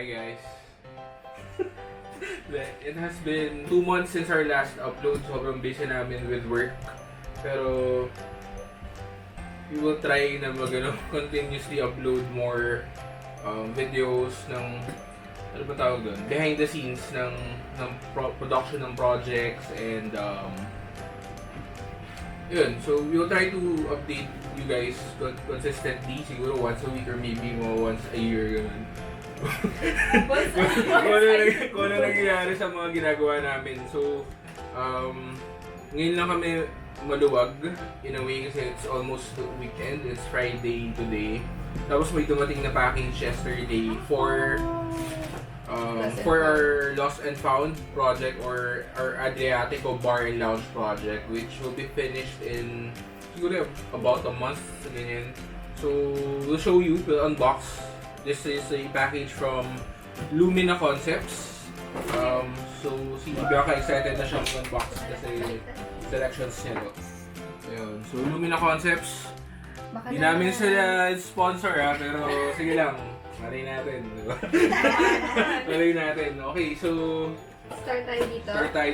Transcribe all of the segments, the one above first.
Hi guys. It has been 2 months since our last upload. Sobrang busy namin with work. Pero we will try na continuously upload more videos ng ano ba tawag doon? Behind the scenes ng production ng projects and yun. So we will try to update you guys consistently, siguro once a week or maybe once a year ganun. Kung ano nangyayari sa mga ginagawa namin. So ngayon lang kami maluwag in a way kasi it's almost weekend. It's Friday today. Tapos may dumating na package yesterday for our Lost and Found project or our Adriatico Bar Lounge Project, which will be finished in siguro about a month. Ganyan. So we'll show you, we'll unbox. This is a package from Lumina Concepts. So si Bianca excited na siyang unbox kasi selections niya to. Ayun. So Lumina Concepts. Hindi namin sila sponsor pero sige lang. Maray natin, di ba? Maray natin. Okay, so Start tayo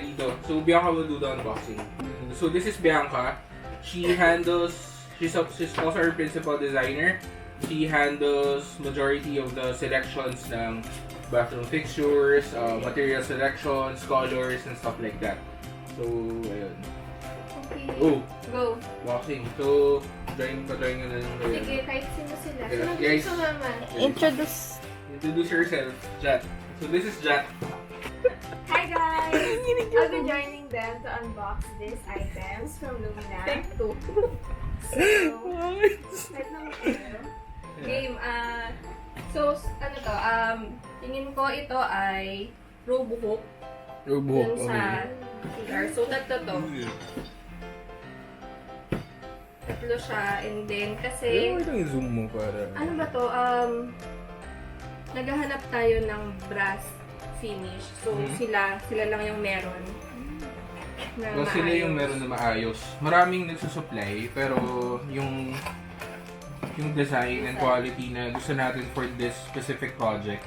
dito. So Bianca will do the unboxing. So this is Bianca. She's also our principal designer. She handles majority of the selections ng bathroom fixtures, material selections, colors, and stuff like that. So, ayun. Okay. Go! Boxing. So, join na lang kayo. Sige, kahit sino sila. Yeah, Sino guys. gusto mama? Introduce yourself, Jat. So, this is Jat. Hi guys! I'll be joining them to unbox these items from Lumina. Take 2. So, kahit naman kayo. Game, so, ano to, tingin ko ito ay Robohook. Robohook, Dun sa CR. So, tatlo to. Tatlo siya, and then, kasi, i-zoom mo para... ano ba to, naghahanap tayo ng brass finish. So, sila lang yung meron. Na sila yung meron na maayos. Maraming nagsusupply, pero yung design and quality na gusto natin for this specific project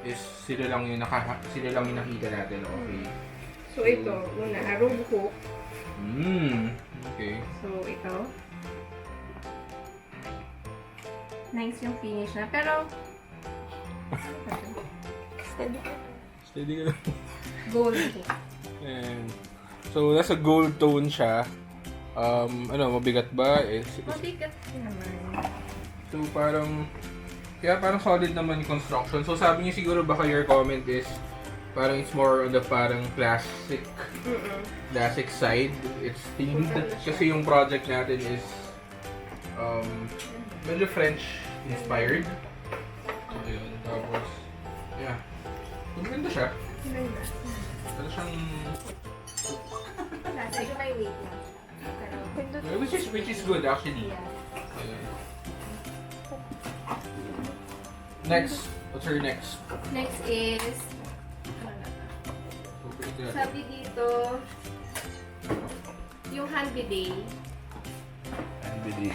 is sila lang yung nakita natin. Okay. So, ito, una, Robohook. Okay. So, ito. Nice yung finish na. Pero, Steady ka lang. gold hook. And, so, nasa gold tone siya. Mabigat ba? Mabigat naman. So, parang solid naman yung construction. So, sabi niyo siguro baka your comment is parang it's more on the parang classic side. It's themed. Kasi yung project natin is medyo French inspired. Ayun. Tapos, yeah. Maganda siya. Ganda. Pero siyang... Medyo may weight lang siya. Which is good actually. Yeah. Ayun. Next. What's your next? Next is, sabi dito, yung hand bidet.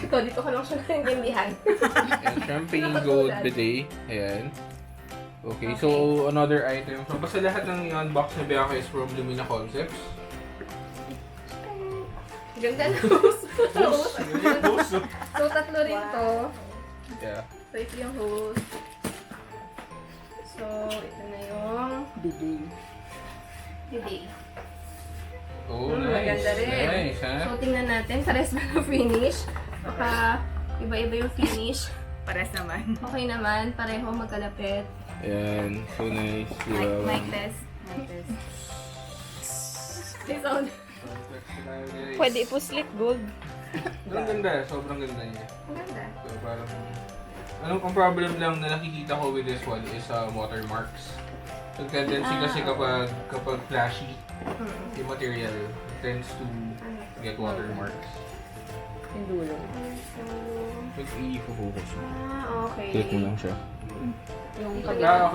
Ito, dito ko lang siya naintindihan. Champagne gold bidet. Ayan. Okay, so another item. So basta lahat ng unbox na Bianca is from Lumina Concepts. Ganda na hose. Hose. So, tatlo rin to. Yeah. So, ito yung hose. So, ito na yung bidet. Oh, nice. Maganda rin. Nice, ha? So, tingnan natin. Pares ba ng finish? Baka iba-iba yung finish. Pares naman. Okay naman. Pareho magkalapit. Ayan. So nice. Diba? Mic test. This sound. Pwede po slit gold. Ang ganda. Sobrang ganda niya. Ang ganda. So parang... ang problem lang na nakikita ko with this one is watermarks. So tendency kasi kapag flashy yung material tends to get watermarks. Yung dulo. So, i-focus mo. okay. Click mo lang siya. Yung Okay. kabila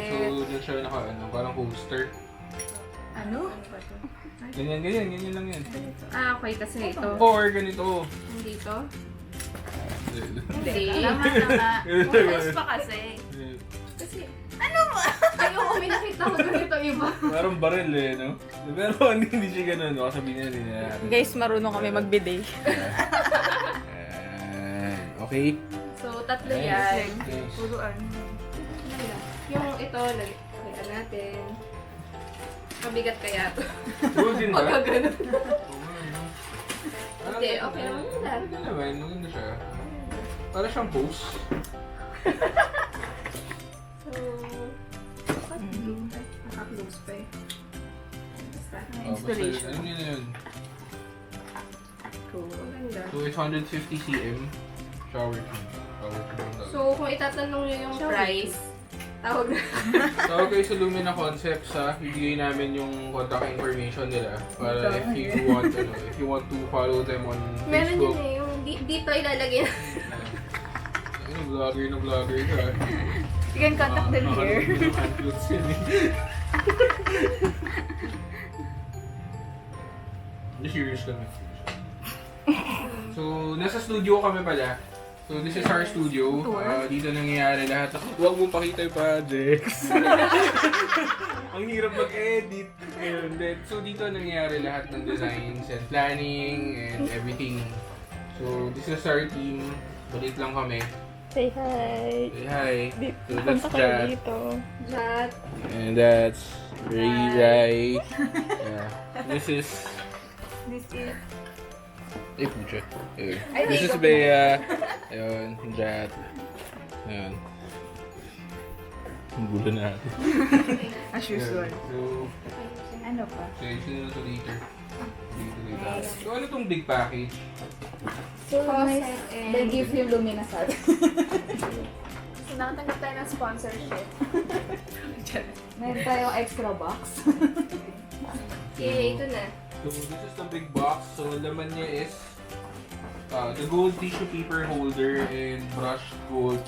So dun siya parang holster. Ano? Ganyan lang yan. Okay kasi ito. Or ganito. Dito. Hindi. Hindi. Tama na nga. Focus pa kasi. Kasi, Ano mo? iba. Parang baril eh, no? Pero hindi siya ganun, no? Sabihin na rin natin. Guys, marunong kami magbiday. Okay. So, tatlo Nice. yan. Nice. Puro ano. Yung ito, lagyan natin. Mabigat kaya ito. True din ba? Pagka ganun. Hindi, Ah, okay naman yun lang. Hindi naman, maganda siya. Para siyang post. So, naka-close pa eh. Basta. Installation. Ano yun? Cool. Maganda. So, it's 150 cm. Shower tube. Shower tube. So, kung itatanong nyo yung price, tawag na. Tawag kayo sa Lumina Concepts ha. Bibigay namin yung contact information nila. Para if you want to follow them on Meron Facebook. yun eh, yung dito ilalagay na. Ano, vlogger ka. You can contact them here. Handclothes yun eh. Just serious kami. So, nasa studio kami pala. So, this is our studio. Dito nangyayari lahat. Huwag mong pakita yung projects. Ang hirap mag-edit. Ayun, so, dito nangyayari lahat ng designs and planning and everything. So, this is our team. Balit lang kami. Say hi. Say hi. So, that's Punta kayo Jat. dito. Jat. And that's Ray. Yeah. This is... This is... Ay, pucha. Ayun. Ay, This is ikaw Bea. Ayun, Jat. Ayun. Ang gulo na natin. As usual. So, Ano pa? sino na to later. So, ano tong big package? So, Faucet nice. and- They give you Lumina salt. So, nakatanggap tayo ng sponsorship. Meron tayong extra box. Okay, ito na. So, this is the big box. So, laman niya is the gold tissue paper holder and brushed gold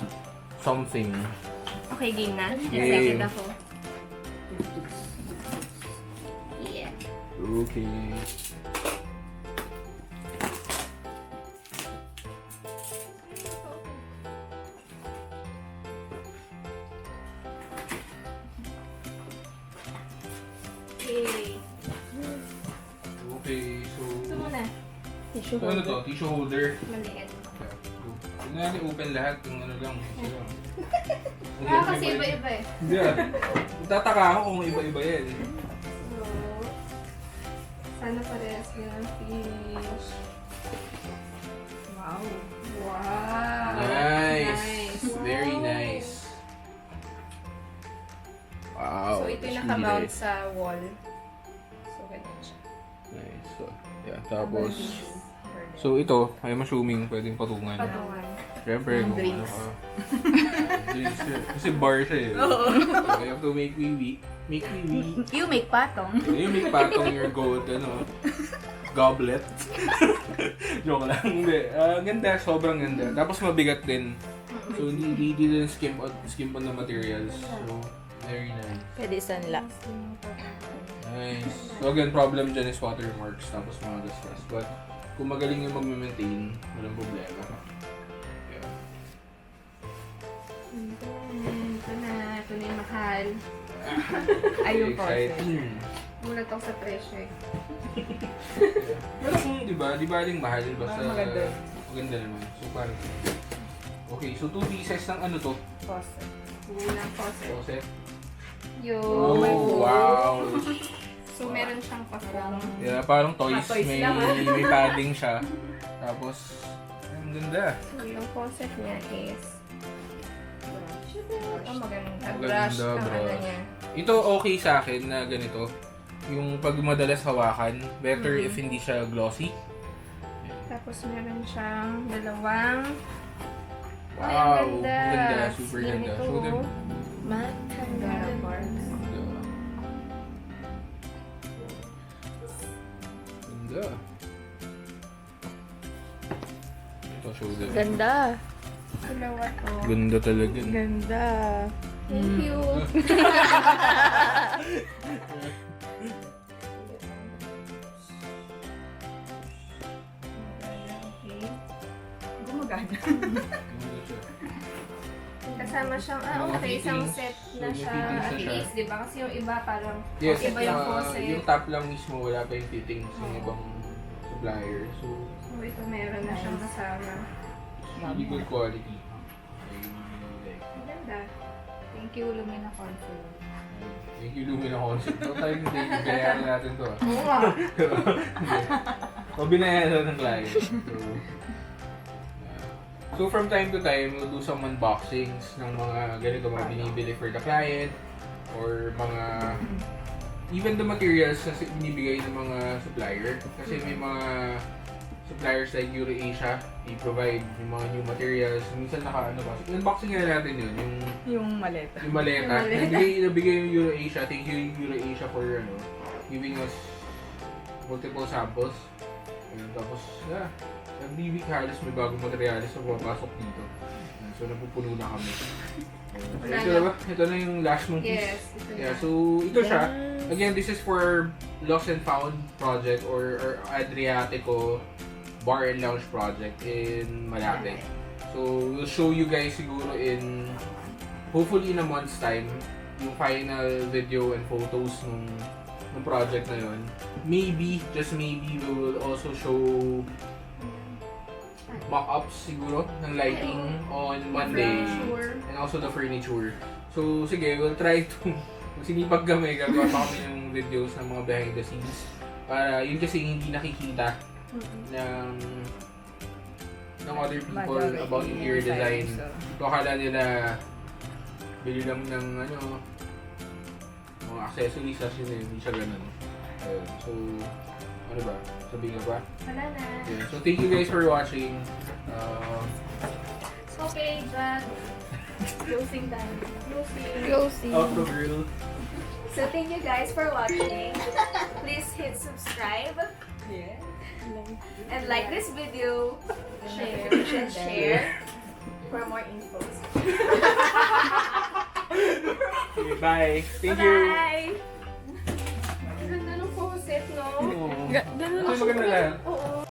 something. Okay, game na. Game. Excited ako. Yeah. Okay. Okay. Okay, so... Ito muna. Tissue So, ano to? Tissue holder. Maliit. Hindi natin open lahat. Yung ano lang. Isa lang. Kasi iba-iba eh. Hindi ah. Tataka ako kung iba-iba yan. So, sana parehas yung finish. Wow. Wow! Nice. Very nice. Wow. So, ito yung that's nakamount really nice. sa wall. So, ganyan siya. Nice. So, yeah. Tapos, so ito, I'm assuming pwedeng patungan. Patungan. Siyempre, kung ano Drinks. ka. Drinks siya. Kasi bar siya eh. So, you have to make wee-wee. Make wee-wee. You make patong. You make patong your gold, ano, goblet. Joke lang. Hindi. Ganda. Sobrang ganda. Tapos mabigat din. So, hindi din skimp on the materials. So, very nice. Pwede sunla. Nice. So, again, problem dyan is watermarks. Tapos mga gasgas. But, kung magaling yung mag-maintain, walang problema. Yeah. Ito na. Ito na yung mahal. Ayun po. Exciting. Mulat ako sa presyo eh. Pero kung, di ba aling mahal, basta Maganda. maganda naman. So, parang, okay, so 2 pieces ng ano to? Faucet. Kulang faucet. Faucet. Yung... Oh, wow! So, meron siyang patong. Yeah, parang toys. Toys May, lang, may padding siya. Tapos, ang ganda. So, yung faucet niya is... Oh, maganda. Maganda, Brush ang bro. ano niya. Ito okay sa akin na ganito. Yung pag madalas hawakan, better if hindi siya glossy. Tapos meron siyang dalawang... Ay, Wow! ang ganda. Ang ganda. Super Slim ganda. ito. Show them. Ganda parts. Ganda. Ito, show them. Ganda. Dalawa to. Ganda talaga. Ganda. Thank you. Okay. Gumagana. Ganda siya. Kasi Kasama siyang, Mga okay, isang fittings. set na So, may siya fittings na at siya. least, di ba? Kasi yung iba parang Yes, iba yung faucet. yung top lang mismo, wala pa yung fittings yung Oo. ibang supplier. So, So, ito meron na siyang kasama. really good quality. Ang ganda. Thank you, Lumina Consul. Thank you, Lumina Concept. Ito tayo yung binayaran natin to. Oo nga. O binayaran ng client. So from time to time, we'll do some unboxings ng mga ganito mga binibili for the client or mga even the materials na binibigay ng mga supplier. Kasi may mga suppliers like EuroAsia, i-provide yung mga new materials. Minsan naka-ano ba? So, unboxing na natin yun, Yung maleta. yung maleta. Nabigay yung EuroAsia. Thank you EuroAsia for giving us multiple samples. Ayun, tapos, every week halos may bagong materials na pumapasok dito. Ayun, so, napupuno na kami. Ayun, so, ito na yung last mong piece. Yes. Ito Yeah, na. so ito siya. Again, this is for Lost and Found project or Adriatico Bar and Lounge Project in Malate. So, we'll show you guys siguro in hopefully in a month's time yung final video and photos ng project na yun. Maybe, just maybe, we will also show mock-ups siguro ng lighting on Monday Furniture. and also the furniture. So, sige, we'll try to sinipag kami, gagawa pa kami ng videos ng mga behind the scenes para yun kasi hindi nakikita ng other people about interior design. So, akala nila bili lang ng mga accessories kasi hindi siya ganun. Ayun. So, ano ba? Sabihin nga ba? Wala na. Yeah. So, thank you guys for watching. Okay, Jack. Closing time. Closing. Outro girl. So, thank you guys for watching. Please hit subscribe. Yeah. And like this video. Share. For more infos. Okay, bye. Thank you. Bye! Ang ganda ng faucet, no? Oo. Ganun Ito maganda lahat. Oo.